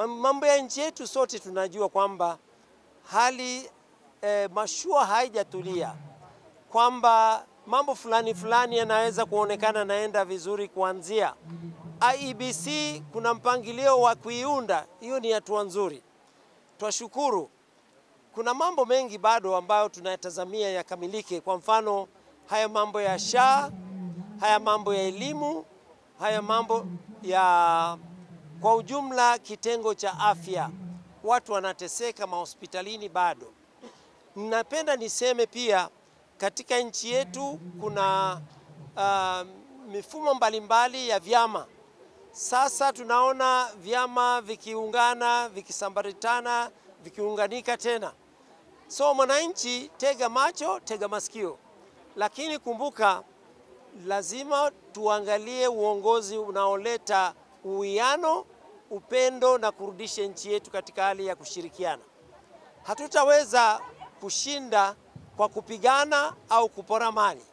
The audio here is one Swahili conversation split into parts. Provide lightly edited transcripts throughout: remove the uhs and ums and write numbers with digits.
Mambo ya nchi yetu sote tunajua kwamba hali mashua haijatulia, kwamba mambo fulani yanaweza kuonekana naenda vizuri kuanzia. IEBC kuna mpangilio wa kuiunda, hiyo ni hatua nzuri. Twashukuru. Kuna mambo mengi bado ambayo tunayatazamia yakamilike, kwa mfano haya mambo ya SHA, haya mambo ya elimu, haya mambo ya kwa ujumla kitengo cha afya. Watu wanateseka mahospitalini bado. Napenda niseme pia katika nchi yetu kuna mifumo mbalimbali ya vyama. Sasa tunaona vyama vikiungana, vikisambaritana, vikiunganika tena. So mwananchi, tega macho, tega masikio. Lakini kumbuka, lazima tuangalie uongozi unaoleta uwiano, upendo na kurudisha nchi yetu katika hali ya kushirikiana. Hatutaweza kushinda kwa kupigana au kupora mali.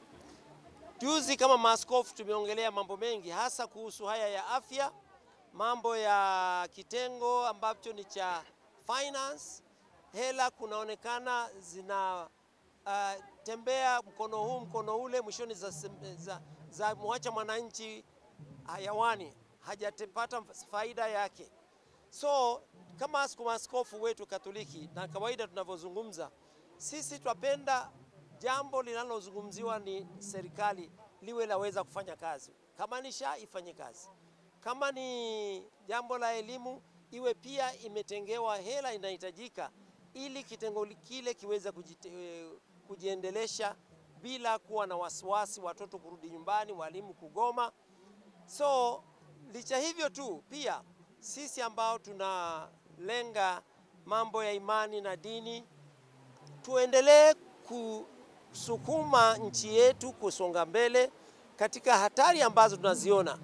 Juzi kama maaskofu tumeongelea mambo mengi, hasa kuhusu haya ya afya, mambo ya kitengo ambacho ni cha finance. Hela kunaonekana zina tembea mkono huu mkono ule, mwishoni za muacha mwananchi hayawani, hajapata faida yake. So kama maaskofu wetu Katoliki na kawaida tunavyozungumza, sisi twapenda jambo linalozungumziwa ni serikali liwe laweza kufanya kazi. Kama ni SHA ifanye kazi. Kama ni jambo la elimu iwe pia imetengewa hela inahitajika ili kitengo kile kiweza kujiendelesha bila kuwa na wasiwasi, watoto kurudi nyumbani, walimu kugoma. So licha hivyo tu pia sisi ambao tunalenga mambo ya imani na dini, tuendelee kusukuma nchi yetu kusonga mbele katika hatari ambazo tunaziona.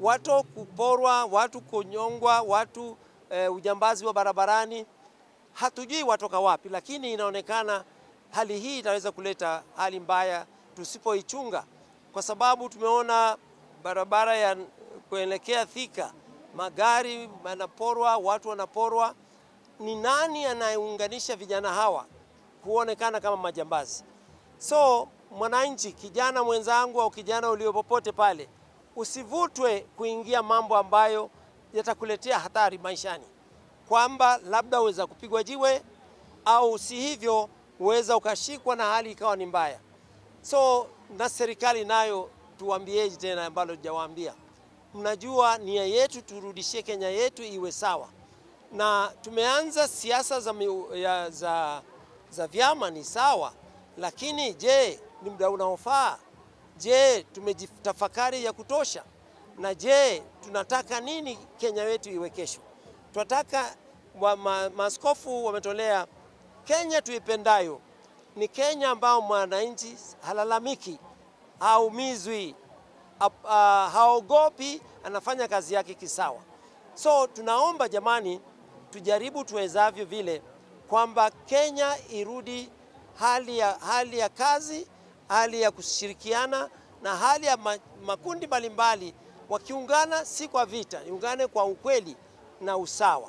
Watu kuporwa, watu kunyongwa, watu ujambazi wa barabarani. Hatujui watoka wapi, lakini inaonekana hali hii itaweza kuleta hali mbaya tusipoichunga, kwa sababu tumeona barabara ya kuelekea Thika, magari yanaporwa, watu wanaporwa. Ni nani anayeunganisha vijana hawa kuonekana kama majambazi? So mwananchi, kijana mwenzangu au kijana uliopopote pale, usivutwe kuingia mambo ambayo yatakuletea hatari maishani, kwamba labda uweza kupigwa jiwe au si hivyo uweza ukashikwa na hali ikawa ni mbaya. So na serikali nayo tuambieje tena ambalo hujawaambia. Mnajua nia yetu turudishie Kenya yetu iwe sawa. Na tumeanza siasa za vyama ni sawa, lakini je, ni muda unaofaa? Je, tumejitafakari ya kutosha? Na je, tunataka nini Kenya yetu iwe kesho? Tunataka maaskofu wametolea Kenya tuipendayo ni Kenya ambao mwananchi halalamiki, haumizwi, haogopi, anafanya kazi yake kisawa. So tunaomba jamani, tujaribu tuwezavyo vile kwamba Kenya irudi hali ya kazi, hali ya kushirikiana na hali ya makundi mbalimbali wakiungana, si kwa vita, iungane kwa ukweli na usawa.